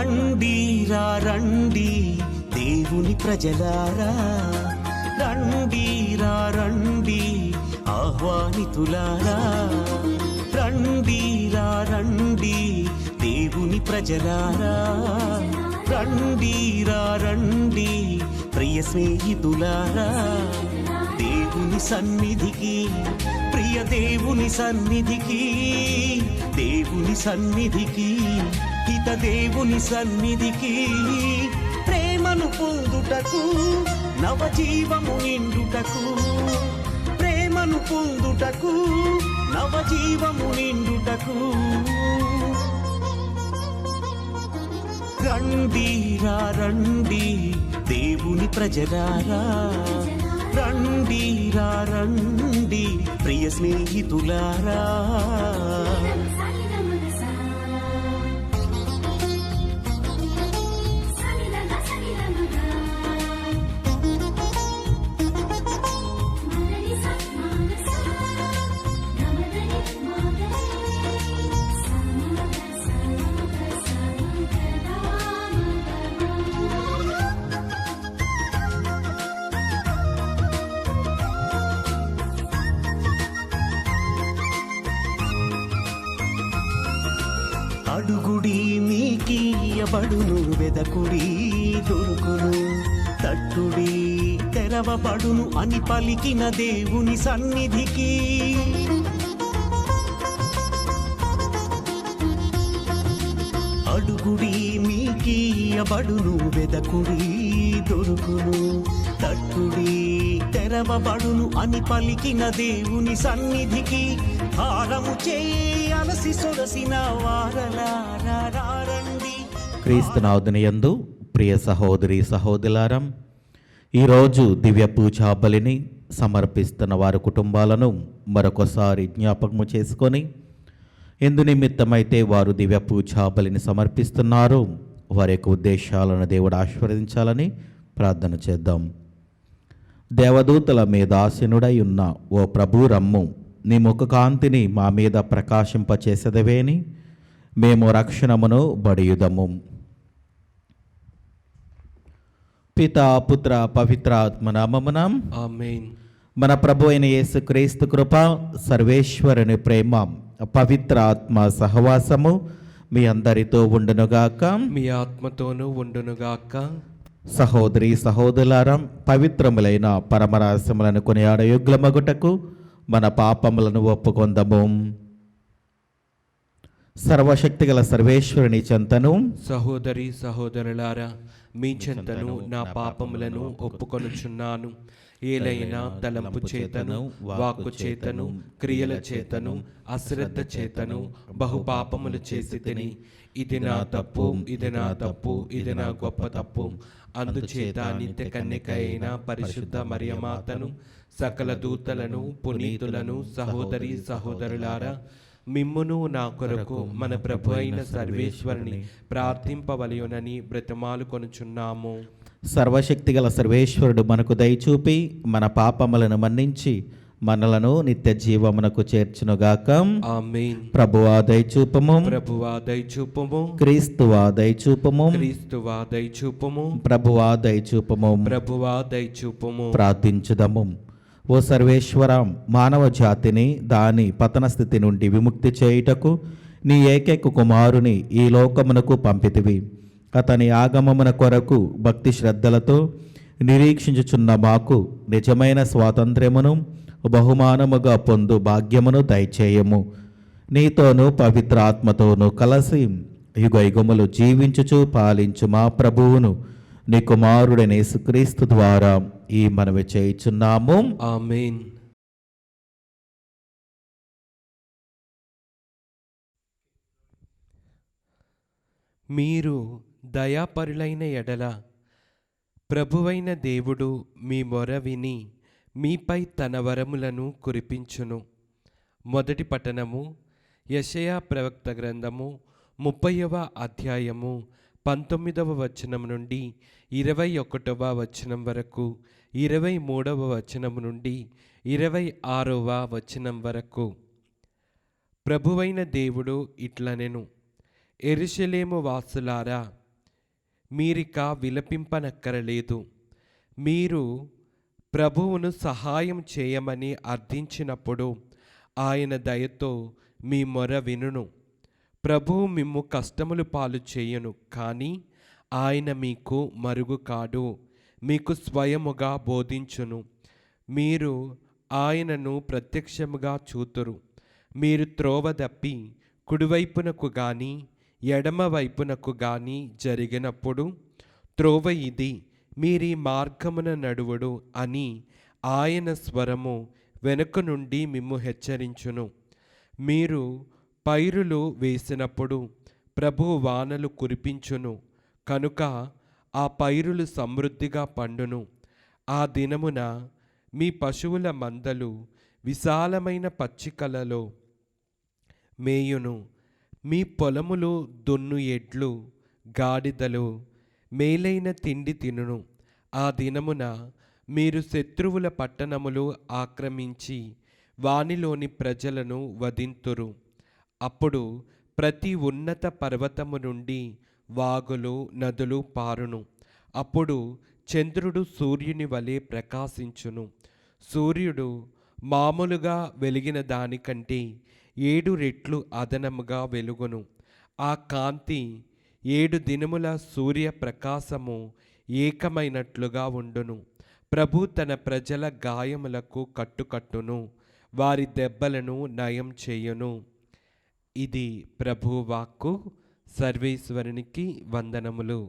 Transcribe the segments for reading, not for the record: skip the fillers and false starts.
రండిరా రండి దేవుని ప్రజలారా, రండిరా రండి ఆహ్వానితులారా, రండిరా రండి దేవుని ప్రజలారా, రండిరా రండి ప్రియ స్నేహితులారా, దేవుని సన్నిధికి, ప్రియ దేవుని సన్నిధికి, దేవుని సన్నిధికి, హిత దేవుని సన్నిధికి, ప్రేమను పొందుటకు, నవజీవము నిండుటకు, ప్రేమను పొందుటకు, నవజీవము నిండుటకు, రండిరా రండి దేవుని ప్రజలారా, రండిరా రండి ప్రియ స్నేహితులారా. అడుగుడి మీకియబడును, వెదకుడి దొరుకును, తట్టుడి తెరవబడును అని పలికిన దేవుని సన్నిధికి, అడుగుడి మీకియబడును, వెదకుడి దొరుకును, తట్టుడి తెరవబడును అని పలికిన దేవుని సన్నిధికి, హారము చేయాలసి సొరసిన వారలారండి. క్రీస్తునాథుని యందు ప్రియ సహోదరి సహోదరులారా, ఈరోజు దివ్య పూజా బలిని సమర్పిస్తున్న వారి కుటుంబాలను మరొకసారి జ్ఞాపకము చేసుకొని, ఎందు నిమిత్తమైతే వారు దివ్య పూజా బలిని సమర్పిస్తున్నారు వారి యొక్క ఉద్దేశాలను దేవుడు ఆశీర్వదించాలని ప్రార్థన చేద్దాం. దేవదూతల మీద ఆసీనుడై ఉన్న ఓ ప్రభు రమ్ము, నీ ముఖ కాంతిని మా మీద ప్రకాశింపచేసెదవేని మేము రక్షణమును బడియుదము. పితా పుత్ర పవిత్ర ఆత్మ నామమున ఆమేన్. మన ప్రభు అయిన యేసుక్రీస్తు కృప, సర్వేశ్వరుని ప్రేమ, పవిత్ర ఆత్మ సహవాసము మీ అందరితో ఉండునుగాక, మీ ఆత్మతోనూ ఉండునుగాక. సహోదరి సహోదరులారా, పవిత్రములైన పరమరహస్యములను కొనియాడ యుగ్లమగుటకు మన పాపములను ఒప్పుకొందము. సర్వశక్తిగల సర్వేశ్వరుని చెంతను, సహోదరి సహోదరులారా, మీ చెంతను నా పాపములను ఒప్పుకొనుచున్నాను. ఏలైనా తలంపు చేతను, వాక్కు చేతను, క్రియల చేతను, అశ్రద్ధ చేతను బహుపాపములు చేసి తిని, ఇది నా తప్పు, ఇది నా తప్పు, ఇది నా గొప్ప తప్పు. అందుచేత నిత్య కన్యక అయిన పరిశుద్ధ మరియమాతను, సకల దూతలను, పునీతులను, సహోదరి సహోదరులారా, మిమ్మును నా కొరకు మన ప్రభు అయిన సర్వేశ్వరుని ప్రార్థింపవలయునని బ్రతిమాలు కొనుచున్నాము. సర్వశక్తిగల సర్వేశ్వరుడు మనకు దయచూపి మన పాపములను మన్నించి మనలను నిత్య జీవమునకు చేర్చునుగాక. ఆమేన్. ప్రభువా దయచూపము, ప్రభువా దయచూపము, క్రీస్తువా దయచూపము, క్రీస్తువా దయచూపము, ప్రభువా దయచూపము. ప్రభువా దయచూపము. ప్రార్థించుదము. ఓ సర్వేశ్వర, మానవ జాతిని దాని పతన స్థితి నుండి విముక్తి చేయుటకు నీ ఏకైక కుమారుని ఈ లోకమునకు పంపితివి. అతని ఆగమమున కొరకు భక్తి శ్రద్ధలతో నిరీక్షించుచున్న మాకు నిజమైన స్వాతంత్ర్యమును బహుమానముగా పొందు భాగ్యమును దయచేయము. నీతోనూ పవిత్ర ఆత్మతోనూ కలసి యుగయుగములు జీవించుచు పాలించు మా ప్రభువును నీ కుమారుడైన యేసుక్రీస్తు ద్వారా ఈ మనవి చేయుచున్నాము. ఆమేన్. మీరు దయాపరులైన ఎడల ప్రభువైన దేవుడు మీ మొర విని మీపై తన వరములను కురిపించును. మొదటి పట్టణము యెషయా ప్రవక్త గ్రంథము 30వ అధ్యాయము 19వ వచనం నుండి 21వ వచనం వరకు, 23వ వచనం నుండి 26వ వచనం వరకు. ప్రభువైన దేవుడు ఇట్లనెను, యెరూషలేము వాసులారా, మీరిక విలపింపనక్కరలేదు. మీరు ప్రభువును సహాయం చేయమని అర్థించినప్పుడు ఆయన దయతో మీ మొర వినును. ప్రభువు మిమ్ము కష్టములు పాలు చేయును, కానీ ఆయన మీకు మరుగు కాడు, మీకు స్వయముగా బోధించును. మీరు ఆయనను ప్రత్యక్షముగా చూతురు. మీరు త్రోవ తప్పి కుడివైపునకు గాని ఎడమ వైపునకు గాని జరిగినప్పుడు, త్రోవ ఇది, మీరీ మార్గమున నడువుడు అని ఆయన స్వరము వెనుక నుండి మిమ్ము హెచ్చరించును. మీరు పైరులు వేసినప్పుడు ప్రభువు వానలు కురిపించును, కనుక ఆ పైరులు సమృద్ధిగా పండును. ఆ దినమున మీ పశువుల మందలు విశాలమైన పచ్చికలలో మేయును. మీ పొలములు దున్ను ఎడ్లు గాడిదలు మేలైన తిండి తినును. ఆ దినమున మీరు శత్రువుల పట్టణములు ఆక్రమించి వానిలోని ప్రజలను వధింతురు. అప్పుడు ప్రతి ఉన్నత పర్వతము నుండి వాగులు నదులు పారును. అప్పుడు చంద్రుడు సూర్యుని వలె ప్రకాశించును. సూర్యుడు మామూలుగా వెలిగిన దానికంటే 7 రెట్లు అదనముగా వెలుగును. ఆ కాంతి 7 దినముల సూర్య ప్రకాశము ఏకమైనట్లుగా ఉండును. ప్రభు తన ప్రజల గాయములకు కట్టుకట్టును, వారి దెబ్బలను నయం చేయును. ఇది ప్రభు వాక్కు. సర్వేశ్వరునికి వందనములు.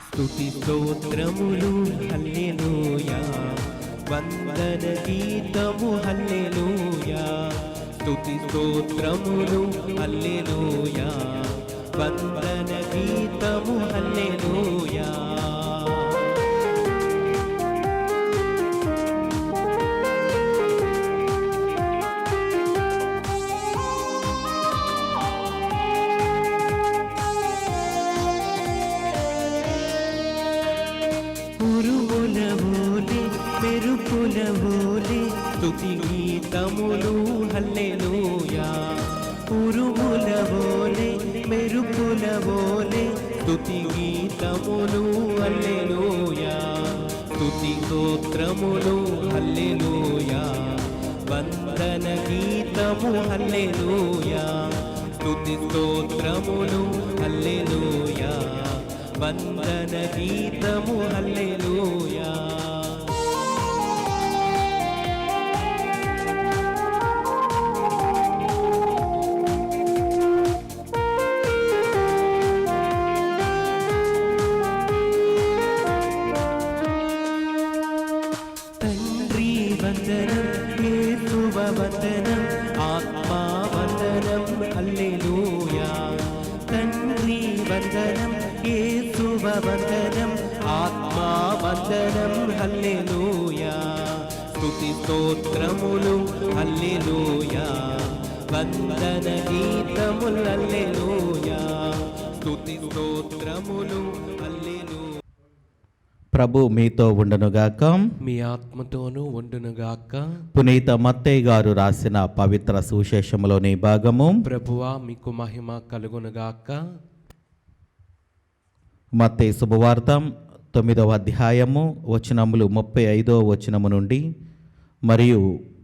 స్తుతి స్తోత్రములు హల్లెలూయా, వందన గీతము హల్లెలూయా. స్తుతి స్తోత్రములు హల్లెలూయా, వందన గీతము హల్లెలూయా. మెరుపులవోలే స్తుతి గీతములు హల్లెలూయా. ఉరుములవోలే మెరుపులవోలే స్తుతి గీతములు హల్లెలూయా. స్తుతి స్తోత్రములు హల్లెలూయా, వందన గీతము హల్లెలూయా. స్తుతి స్తోత్రములు హల్లెలూయా, వందన గీతము హల్లెలూయా. తండ్రి వందనం, యేసువ వందనం, ఆత్మా వందనం హల్లెలూయా. తండ్రి వందనం, యేసువ వందనం, ఆత్మా వందనం హల్లెలూయా. స్తుతి స్తోత్రములు హల్లెలూయా, వందన గీతములు హల్లెలూయా. స్తుతి స్తోత్రములు హల్లెలూయా. ప్రభు మీతో ఉండునుగాక. మీ ఆత్మతోనూ ఉండునుగాక. పునీత మత్తయి గారు రాసిన పవిత్ర సువిశేషములోని భాగము. ప్రభువా మీకు మహిమ కలుగునుగాక. మత్తయి శుభవార్త 9వ అధ్యాయము వచనములు 35వ వచనము నుండి మరియు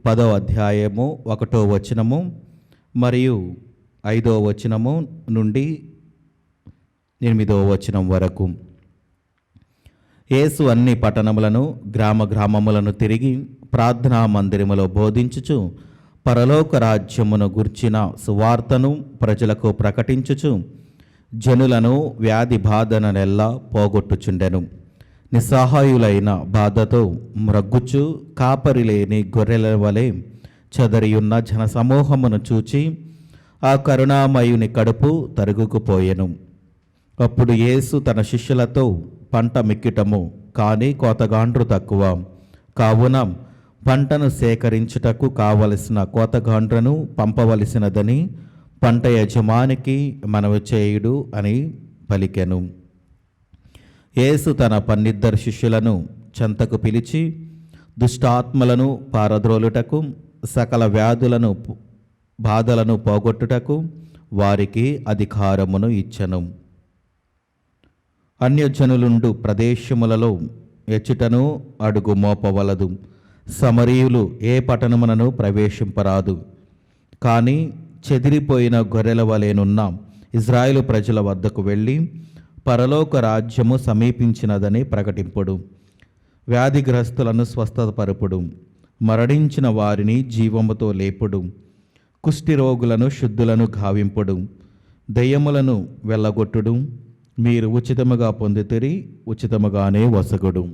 10వ అధ్యాయము 1వ వచనము మరియు 5వ వచనము నుండి 8వ వచనం వరకు. యేసు అన్ని పట్టణములను గ్రామ గ్రామములను తిరిగి ప్రార్థనా మందిరములో బోధించుచు పరలోక రాజ్యమును గుర్చిన సువార్తను ప్రజలకు ప్రకటించుచు జనులను వ్యాధి బాధననెల్లా పోగొట్టుచుండెను. నిస్సహాయులైన బాధతో మ్రగ్గుచు కాపరి లేని గొర్రెల వలె చెదరియున్న జనసమూహమును చూచి ఆ కరుణామయుని కడుపు తరుగుకుపోయెను. అప్పుడు యేసు తన శిష్యులతో, పంట మిక్కిటము కానీ కోతగాండ్రు తక్కువ, కావున పంటను సేకరించుటకు కావలసిన కోతగాండ్రను పంపవలసినదని పంట యజమానికి మనవి చేయుడు అని పలికెను. యేసు తన 12 శిష్యులను చెంతకు పిలిచి దుష్టాత్మలను పారద్రోలుటకు, సకల వ్యాధులను బాధలను పోగొట్టుటకు వారికి అధికారమును ఇచ్చెను. అన్యజనులుండు ప్రదేశములలో ఎచ్చుటను అడుగు మోపవలదు. సమరీయులు ఏ పట్టణమునను ప్రవేశింపరాదు. కానీ చెదిరిపోయిన గొర్రెల వలెనున్న ఇజ్రాయేలు ప్రజల వద్దకు వెళ్ళి పరలోక రాజ్యము సమీపించినదని ప్రకటింపుడు. వ్యాధిగ్రస్తులను స్వస్థపరపుడు. మరణించిన వారిని జీవముతో లేపుడు. కుష్ఠిరోగులను శుద్ధులను గావింపుడు. దయ్యములను వెళ్ళగొట్టుడు. మీరు ఉచితముగా పొందితిరి, ఉచితముగానే వసగుడు.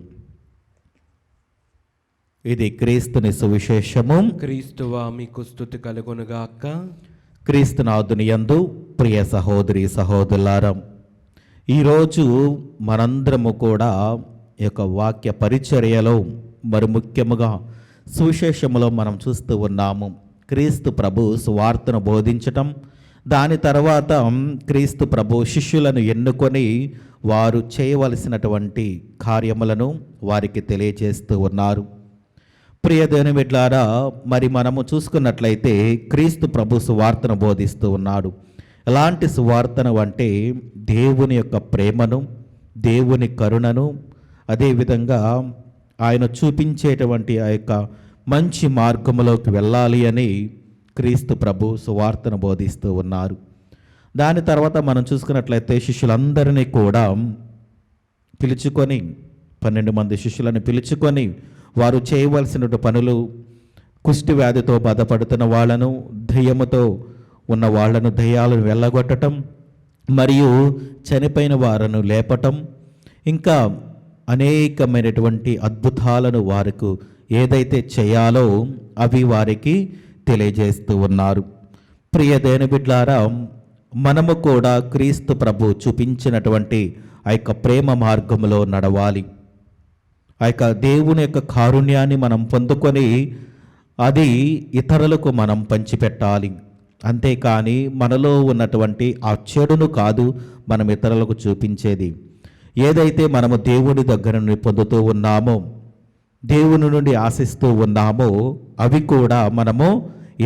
ఇది క్రీస్తుని సువిశేషము. క్రీస్తువా మీకు స్తుతి కలుగునుగాక. క్రీస్తునాథుని యందు ప్రియ సహోదరి సహోదరులారా, ఈరోజు మనందరము కూడా ఈ యొక్క వాక్య పరిచర్యలో మరి ముఖ్యముగా సువిశేషములో మనం చూస్తూ ఉన్నాము. క్రీస్తు ప్రభు సువార్తను బోధించటం, దాని తర్వాత క్రీస్తు ప్రభు శిష్యులను ఎన్నుకొని వారు చేయవలసినటువంటి కార్యములను వారికి తెలియజేస్తూ ఉన్నారు. ప్రియ దేవుని బిడ్డలారా, మరి మనము చూసుకున్నట్లయితే క్రీస్తు ప్రభు సువార్తను బోధిస్తూ ఉన్నాడు. ఎలాంటి సువార్తను అంటే దేవుని యొక్క ప్రేమను, దేవుని కరుణను, అదేవిధంగా ఆయన చూపించేటువంటి ఆ యొక్క మంచి మార్గములోకి వెళ్ళాలి అని క్రీస్తు ప్రభు సువార్తను బోధిస్తూ ఉన్నారు. దాని తర్వాత మనం చూసుకున్నట్లయితే శిష్యులందరినీ కూడా పిలుచుకొని 12 మంది శిష్యులను పిలుచుకొని వారు చేయవలసిన పనులు, కుష్టి వ్యాధితో బాధపడుతున్న వాళ్ళను, దయ్యముతో ఉన్న వాళ్లను దయ్యాలను వెళ్ళగొట్టడం, మరియు చనిపోయిన వారిని లేపటం, ఇంకా అనేకమైనటువంటి అద్భుతాలను వారికి ఏదైతే చేయాలో అవి వారికి తెలియజేస్తూ ఉన్నారు. ప్రియ దేవుని బిడ్డలారా, మనము కూడా క్రీస్తు ప్రభు చూపించినటువంటి ఆ యొక్క ప్రేమ మార్గంలో నడవాలి. ఆ యొక్క దేవుని యొక్క కారుణ్యాన్ని మనం పొందుకొని అది ఇతరులకు మనం పంచిపెట్టాలి. అంతేకాని మనలో ఉన్నటువంటి ఆ చెడును కాదు మనం ఇతరులకు చూపించేది. ఏదైతే మనము దేవుని దగ్గర నుండి పొందుతూ ఉన్నామో, దేవుని నుండి ఆశిస్తూ ఉన్నామో అవి కూడా మనము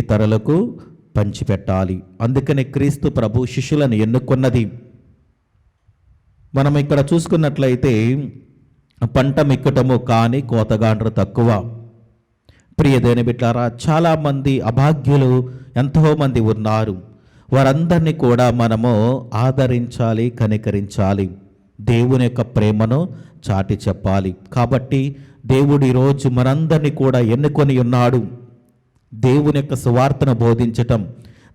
ఇతరులకు పంచిపెట్టాలి. అందుకని క్రీస్తు ప్రభు శిష్యులను ఎన్నుకున్నది. మనం ఇక్కడ చూసుకున్నట్లయితే పంట మిక్కటము కానీ కోతగాండ్రు తక్కువ. ప్రియ దేవుని బిడ్డలారా, చాలామంది అభాగ్యులు ఎంతోమంది ఉన్నారు. వారందరినీ కూడా మనము ఆదరించాలి, కనికరించాలి, దేవుని యొక్క ప్రేమను చాటి చెప్పాలి. కాబట్టి దేవుడు ఈరోజు మనందరినీ కూడా ఎన్నుకొని ఉన్నాడు. దేవుని యొక్క సువార్తను బోధించటం,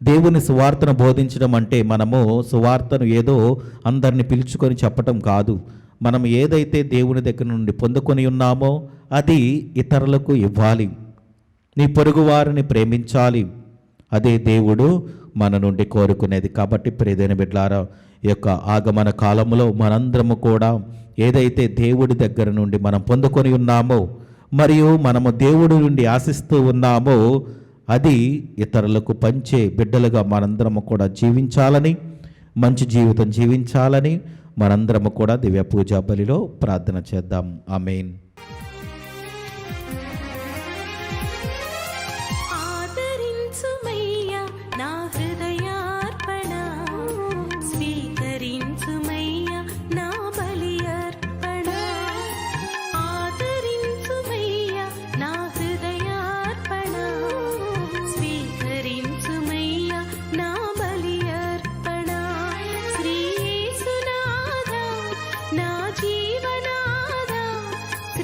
దేవుని సువార్తను బోధించడం అంటే మనము సువార్తను ఏదో అందరిని పిలుచుకొని చెప్పటం కాదు. మనం ఏదైతే దేవుని దగ్గర నుండి పొందుకొని ఉన్నామో అది ఇతరులకు ఇవ్వాలి. నీ పొరుగువారిని ప్రేమించాలి. అదే దేవుడు మన నుండి కోరుకునేది. కాబట్టి ప్రియమైన బిడ్డలారా, ఈ యొక్క ఆగమన కాలంలో మనందరము కూడా ఏదైతే దేవుడి దగ్గర నుండి మనం పొందుకొని ఉన్నామో, మరియు మనము దేవుడి నుండి ఆశిస్తూ ఉన్నామో అది ఇతరులకు పంచే బిడ్డలుగా మనందరము కూడా జీవించాలని, మంచి జీవితం జీవించాలని మనందరము కూడా దివ్య పూజా బలిలో ప్రార్థన చేద్దాం. ఆమేన్. శ్రీ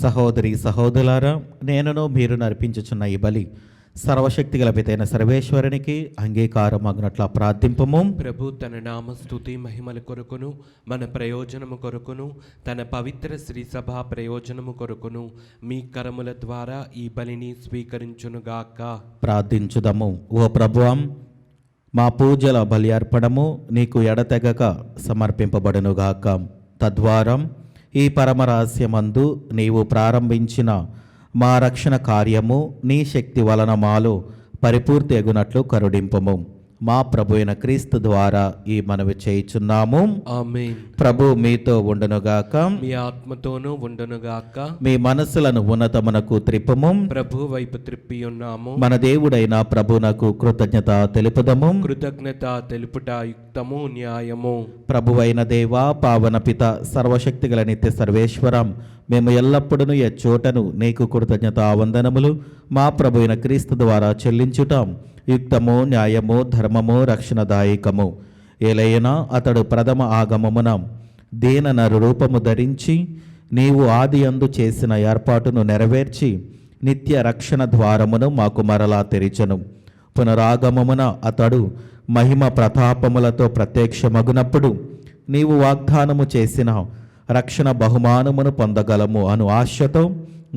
సహోదరి సహోదరులారా, నేనును మీరు నర్పించుచున్న ఈ బలి సర్వశక్తి గల పితైన సర్వేశ్వరునికి అంగీకారం అగునట్ల ప్రార్థింపము. ప్రభు తన నామ స్తుతి మహిమల కొరకును మన ప్రయోజనము కొరకును తన పవిత్ర శ్రీ సభ ప్రయోజనము కొరకును మీ కరముల ద్వారా ఈ బలిని స్వీకరించునుగాక. ప్రార్థించుదము. ఓ ప్రభువం, మా పూజల బలి అర్పణము నీకు ఎడతెగక సమర్పింపబడునుగాక. తద్వారా ఈ పరమరహస్యమందు నీవు ప్రారంభించిన మా రక్షణ కార్యము నీ శక్తి వలన మాలో పరిపూర్తి ఎగునట్లు కరుణింపము. మా ప్రభు అయిన క్రీస్తు ద్వారా ఈ మనవి చేయుచున్నాము. ఆమేన్. ప్రభు మీతో ఉండునుగాక. మీ ఆత్మతోనూ ఉండునుగాక. మీ మనస్సులను ఉన్నతమునకు త్రిప్పుము. ప్రభు వైపు త్రిప్పి ఉన్నాము. మన దేవుడైన ప్రభునకు కృతజ్ఞత తెలుపుదము. కృతజ్ఞత తెలుపుట యుక్తము న్యాయము. ప్రభువైన దేవా, పావన పిత, సర్వశక్తిగల నిత్య సర్వేశ్వరం, మేము ఎల్లప్పుడూ ఎచ్చోటను నీకు కృతజ్ఞత వందనములు మా ప్రభు అయిన క్రీస్తు ద్వారా చెల్లించుటాం యుక్తము, న్యాయము, ధర్మము, రక్షణదాయకము. ఏలైనా అతడు ప్రథమ ఆగమమున దీన నరు రూపము ధరించి నీవు ఆది అందు చేసిన ఏర్పాటును నెరవేర్చి నిత్య రక్షణ ద్వారమును మాకు మరలా తెరిచెను. పునరాగమమున అతడు మహిమ ప్రతాపములతో ప్రత్యక్షమగునప్పుడు నీవు వాగ్దానము చేసిన రక్షణ బహుమానమును పొందగలము అను ఆశతో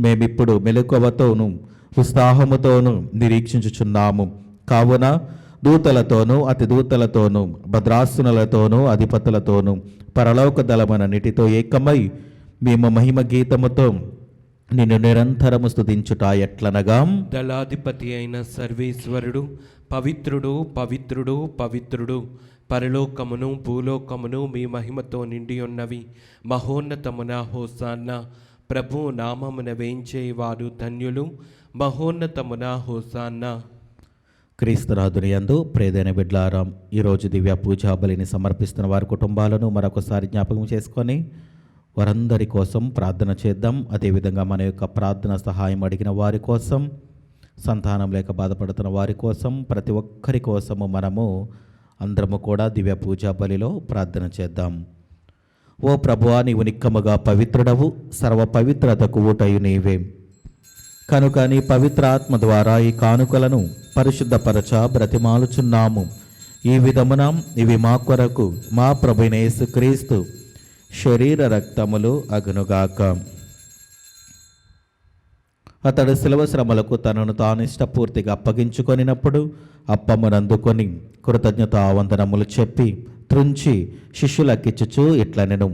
మేమిప్పుడు మెలకువతోనూ ఉత్సాహముతోనూ నిరీక్షించుచున్నాము. కావున దూతలతోనూ అతి దూతలతోనూ భద్రాసునులతోనూ అధిపతులతోనూ పరలోక దళమనన్నిటితో ఏకమై మేము మహిమ గీతముతో నిన్ను నిరంతరము స్తుతించుట ఎట్లనగా, దళాధిపతి అయిన సర్వేశ్వరుడు పవిత్రుడు పవిత్రుడు పవిత్రుడు, పరలోకమును భూలోకమును మీ మహిమతో నిండి ఉన్నవి. మహోన్నతమున హోసాన్న. ప్రభు నామమున వేంచేవారు ధన్యులు. మహోన్నతమున హోసాన్న. క్రీస్తునాథుని యందు ప్రియమైన బిడ్డలారా, ఈరోజు దివ్య పూజా బలిని సమర్పిస్తున్న వారి కుటుంబాలను మరొకసారి జ్ఞాపకం చేసుకొని వారందరి కోసం ప్రార్థన చేద్దాం. అదేవిధంగా మన యొక్క ప్రార్థన సహాయం అడిగిన వారి కోసం, సంతానం లేక బాధపడుతున్న వారి కోసం, ప్రతి ఒక్కరి కోసము మనము అందరము కూడా దివ్య పూజా బలిలో ప్రార్థన చేద్దాం. ఓ ప్రభువా, నీవు నిక్కముగా పవిత్రుడవు, సర్వ పవిత్రతకు ఊటయు నీవే. కనుక నీ పవిత్రాత్మ ద్వారా ఈ కానుకలను పరిశుద్ధపరచ బ్రతిమాలుచున్నాము. ఈ విధమున ఇవి మా కొరకు మా ప్రభువైన యేసుక్రీస్తు శరీర రక్తములు అగునుగాక. అతడు శిలువ శ్రమలకు తనను తాను ఇష్టపూర్తిగా అప్పగించుకొనినప్పుడు అప్పమునందుకొని కృతజ్ఞతావందనములు చెప్పి త్రుంచి శిష్యులకిచ్చుచూ ఇట్లనెను,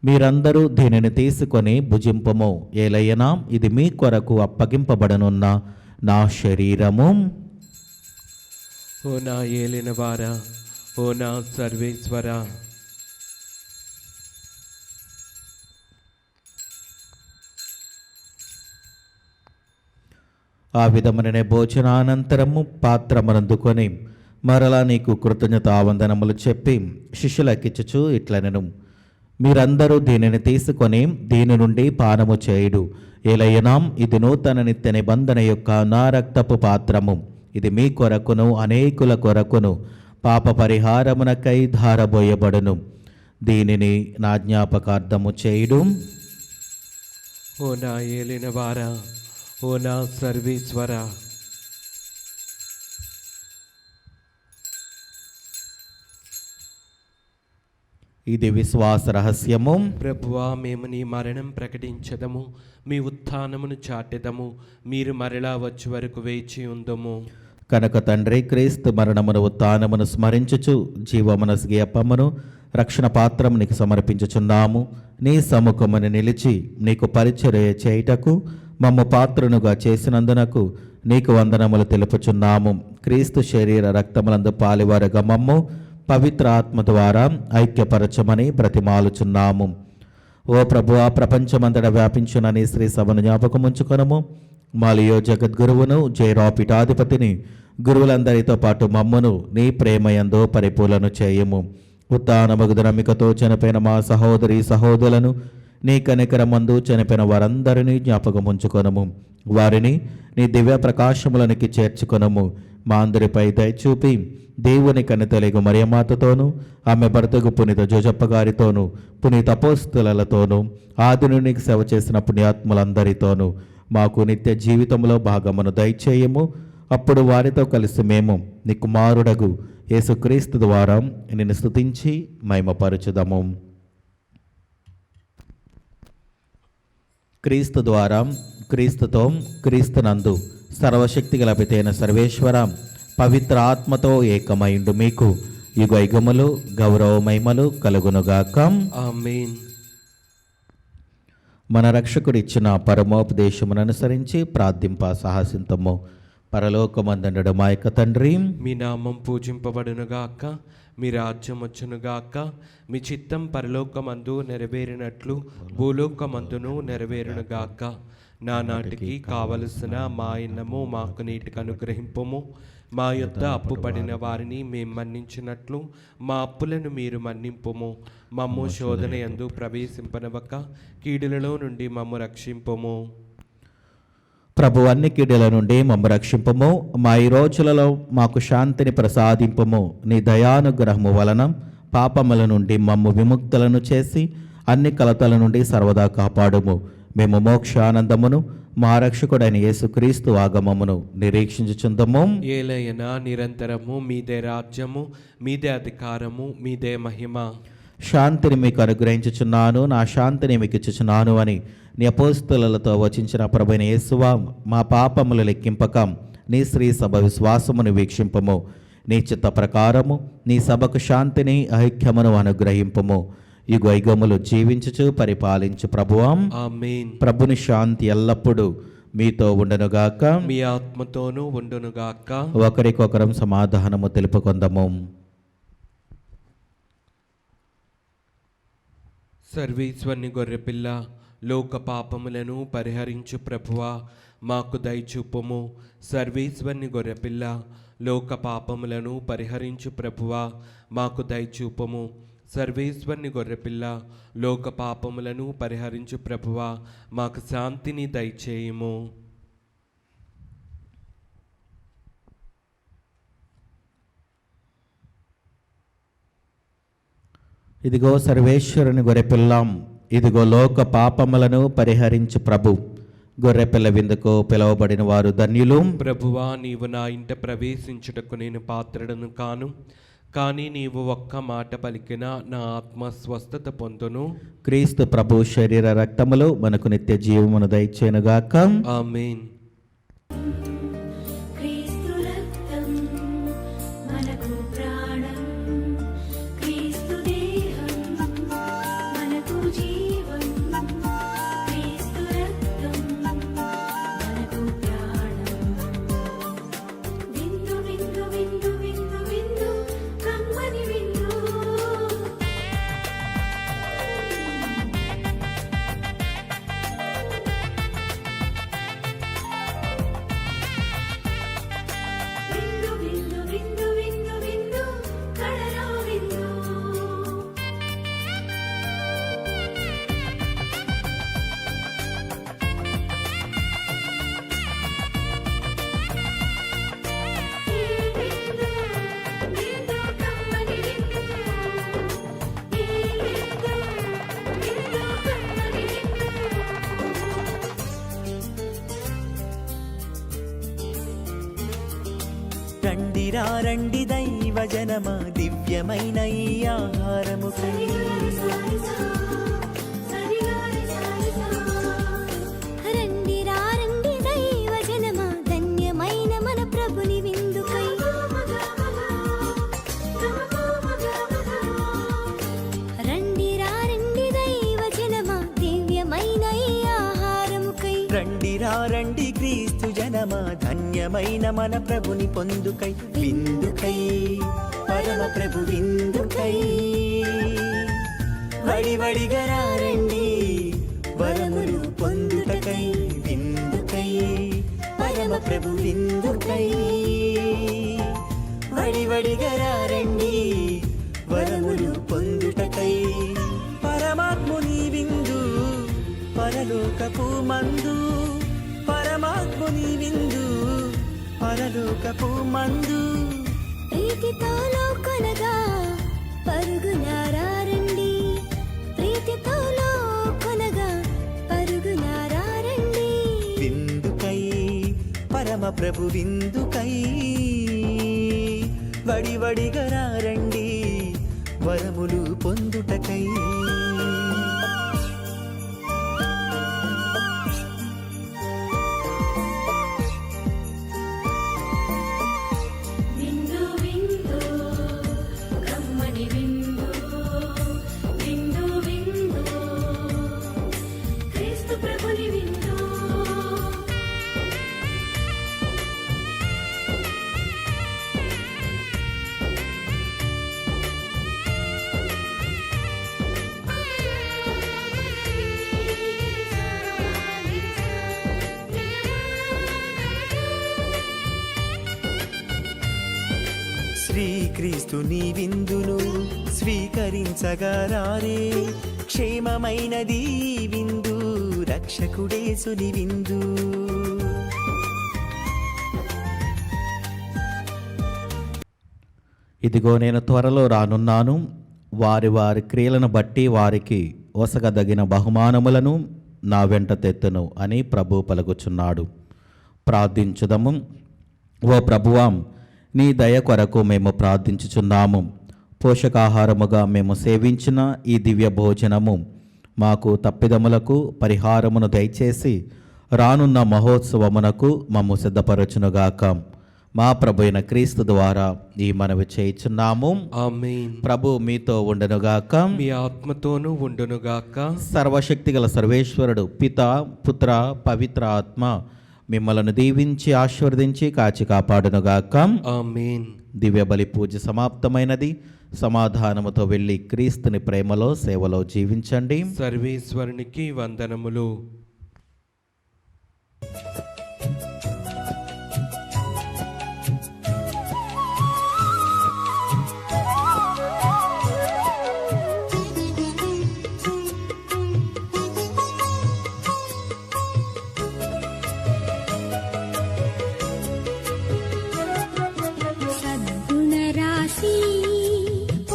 మీరందరూ దీనిని తీసుకొని భుజింపము. ఏలయ్యనా, ఇది మీ కొరకు అప్పగింపబడనున్న నా శరీరము. ఓ నా ఏలినవారా, ఓ నా సర్వేశ్వరా, ఆ విధముననే భోజనానంతరము పాత్రమునందుకొని మరలా నీకు కృతజ్ఞతావందనములు చెప్పి శిష్యులకిచ్చుచూ ఇట్లనెను, మీరందరూ దీనిని తీసుకొని దీని నుండి పానము చేయుడు. ఏలయ్యనా, ఇది నూతన నిత్య నిబంధన యొక్క నా రక్తపు పాత్రము. ఇది మీ కొరకును అనేకుల కొరకును పాప పరిహారమునకై ధారబోయబడును. దీనిని నా జ్ఞాపకార్థము చేయుడు. ఓ నా ఏలినవారా, ఓ నా సర్వేశ్వరా, ఇది విశ్వాస రహస్యము. ప్రభువా, మేము నీ మరణం ప్రకటించదము, మీ ఉత్థానమును చాటెదము. మీరు మరలా వచ్చే వరకు వేచి ఉందము. కనుక తండ్రి, క్రీస్తు మరణమును ఉత్థానమును స్మరించుచు జీవమునసు అప్పమును రక్షణ పాత్రము నీకు సమర్పించుచున్నాము. నీ సముఖమును నిలిచి నీకు పరిచర్య చేయుటకు మమ్ము పాత్రనుగా చేసినందునకు నీకు వందనములు తెలుపుచున్నాము. క్రీస్తు శరీర రక్తములందు పాలివారుగా మమ్ము పవిత్ర ఆత్మ ద్వారా ఐక్యపరచమని బ్రతిమాలుచున్నాము. ఓ ప్రభువా, ప్రపంచమంతటా వ్యాపించిన నీ శ్రీ సభను జ్ఞాపకముంచుకొనము. మాలియో జగద్గురువును, జయరావు పీఠాధిపతిని, గురువులందరితో పాటు మమ్మును నీ ప్రేమయందు పరిపూర్ణను చేయము. ఉత్థానమగు నమ్మికతో చనిపోయిన మా సహోదరి సహోదరులను నీ కనికరమందు చనిపోయిన వారందరినీ జ్ఞాపకముంచుకొనము. వారిని నీ దివ్య ప్రకాశములనికి చేర్చుకొనము. మా అందరిపై దయచూపి దేవుని కన్నెతెలుగు మరియమాతతోనూ ఆమె భర్తకు పునీత జోజప్ప గారితోనూ పునీత అపోస్తలులతోనూ ఆదినునికి సేవ చేసిన పుణ్యాత్ములందరితోనూ మాకు నిత్య జీవితంలో భాగమును దయచేయము. అప్పుడు వారితో కలిసి మేము నీ కుమారుడగు యేసుక్రీస్తు ద్వారా నిన్ను స్తుతించి మహిమపరచుదము. క్రీస్తు ద్వారా, క్రీస్తుతో, క్రీస్తునందు సర్వశక్తి గల పితైన సర్వేశ్వర పవిత్ర ఆత్మతో ఏకమైండు మీకు యుగ యుగములు గౌరవ మహిమలు కలుగునుగాక. ఆమేన్. మన రక్షకుడిచ్చిన పరమోపదేశమును అనుసరించి ప్రార్థింప సాహసింతము. పరలోకమందుండు మా యొక్క తండ్రి, మీ నామం పూజింపబడునుగాక, మీ రాజ్యం వచ్చునుగాక, మీ చిత్తం పరలోకమందు నెరవేరినట్లు భూలోకమందును నెరవేరునుగాక. నానాటికి కావలసిన మా అన్నము మాకు నీటికి అనుగ్రహింపము. మా యొద్ద అప్పు పడిన వారిని మేము మన్నించినట్లు మా అప్పులను మీరు మన్నింపుము. మమ్ము శోధన యందు ప్రవేశింపనవక కీడులలో నుండి మమ్ము రక్షింపుము. ప్రభు అన్ని కీడుల నుండి మమ్ము రక్షింపము. మా ఈ రోజులలో మాకు శాంతిని ప్రసాదింపము. నీ దయానుగ్రహము వలన పాపముల నుండి మమ్ము విముక్తులను చేసి అన్ని కలతల నుండి సర్వదా కాపాడుము. మేము మోక్షానందమును మా రక్షకుడైన యేసుక్రీస్తు ఆగమమును నిరీక్షించుచుందము. ఏలయన నిరంతరము మీదే రాజ్యము, మీదే అధికారము, మీదే మహిమ. శాంతిని మీకు అనుగ్రహించుచున్నాను, నా శాంతిని మీకు ఇచ్చుచున్నాను అని నీ అపోస్తలులతో వచించిన ప్రభువైన యేసువా, మా పాపములు లెక్కింపక నీ శ్రీ సభ విశ్వాసమును వీక్షింపము. నీ చిత్త ప్రకారము నీ సభకు శాంతిని ఐక్యమును అనుగ్రహింపము. యుగ యుగములు జీవించుచు పరిపాలించు ప్రభువాం. ఆమేన్. ప్రభుని శాంతి ఎల్లప్పుడూ మీతో ఉండునుగాక, మీ ఆత్మతోనూ ఉండునుగాక. ఒకరికొకరం సమాధానము తెలుపుకొందము. సర్వేశ్వరుని గొర్రెపిల్ల, లోక పాపములను పరిహరించు ప్రభువా, మాకు దయచూపుము. సర్వేశ్వరుని గొర్రెపిల్ల, లోక పాపములను పరిహరించు ప్రభువా, మాకు దయచూపుము. సర్వేశ్వరుని గొర్రెపిల్ల, లోక పాపములను పరిహరించు ప్రభువా, మాకు శాంతిని దయచేయుము. ఇదిగో సర్వేశ్వరుని గొర్రెపిల్లాం, ఇదిగో లోక పాపములను పరిహరించు ప్రభు. గొర్రెపిల్ల విందుకు పిలువబడిన వారు ధన్యులు. ప్రభువా, నీవు నా ఇంట ప్రవేశించుటకు నేను పాత్రుడను కాను, కానీ నీవు ఒక్క మాట పలికిన నా ఆత్మ స్వస్థత పొందును. క్రీస్తు ప్రభు శరీర రక్తములు మనకు నిత్య జీవమును దయచేయునుగాక. ఆమేన్. క్రీస్తు రక్తం మనకు ప్రాణం, క్రీస్తు దేహం మనకు జీవం, క్రీస్తు రక్తం మనకు ప్రాణం. విందు విందు విందు విందు విందు కమ్మని విందు. విందు విందు విందు విందు విందు కడరా విందు. ఈ విందు విందు కమ్మని విందు. ఈ విందు విందు కమ్మని విందు. రండిరా రండి దైవ జనమా, దివ్యమైన ఈ ఆహారముకై రండి రండి దైవ జనమా, ధన్యమైన మన ప్రభుని విందుకై. రండి రండి దైవ జనమా, దివ్యమైన ఈ ఆహారముకై. రండిరా రండి క్రీస్తు జనమా, ధన్యమైన మన ప్రభుని పొందుకై. విందుకై పరమ ప్రభు విందుకై వడివడిగా రండి వరములు పొందుటకై. విందుకై పరమ ప్రభు విందుకై వడివడిగా రండి వరములు పొందుటకై. పరమాత్ముని విందు పరలోకపు మందు, పరమాత్ముని విందు పరలోకపు మందు ప్రీతితో కొనగా పరుగులారా రండి, ప్రీతితో కొనగా పరుగులారా రండి. విందుకై పరమ ప్రభు విందుకై వడివడిగా రండి వరములు పొందుటకై. విందు విందు కమ్మని విందు, విందు విందు క్రీస్తు ప్రభుని విందు. శ్రీక్రీస్తుని విందును స్వీకరించగా రారే, క్షేమమైనది ఈ విందు రక్షకుడేసుని విందు. ఇదిగో నేను త్వరలో రానున్నాను, వారి వారి క్రియలను బట్టి వారికి ఒసగదగిన బహుమానములను నా వెంట తెత్తును అని ప్రభు పలుకుచున్నాడు. ప్రార్థించుదము. ఓ ప్రభువాం, నీ దయ కొరకు మేము ప్రార్థించుచున్నాము. పోషకాహారముగా మేము సేవించిన ఈ దివ్య భోజనము మాకు తప్పిదములకు పరిహారమును దయచేసి రానున్న మహోత్సవమునకు మమ్ము సిద్ధపరచునుగాక. మా ప్రభు అయిన క్రీస్తు ద్వారా ఈ మనవి చేయుచున్నాము. ఆమేన్. ప్రభు మీతో ఉండనుగాక, మీ ఆత్మతోనూ ఉండునుగాక. సర్వశక్తిగల సర్వేశ్వరుడు పిత పుత్ర పవిత్ర ఆత్మ మిమ్మలను దీవించి ఆశీర్వదించి కాచి కాపాడునుగాక. ఆమేన్. దివ్య బలి పూజ సమాప్తమైనది. సమాధానముతో వెళ్ళి క్రీస్తుని ప్రేమలో సేవలో జీవించండి. సర్వేశ్వరునికి వందనములు. సద్గుణరాశి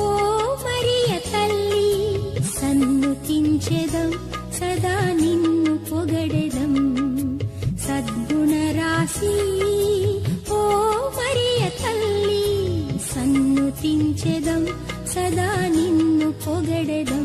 ఓ మరియ తల్లి, సన్నుతించెదం సదా నిన్ను పొగడెదం. సద్గుణరాశి ఓ మరియ తల్లి, సన్నుతించెదం సదా నిన్ను పొగడెదం.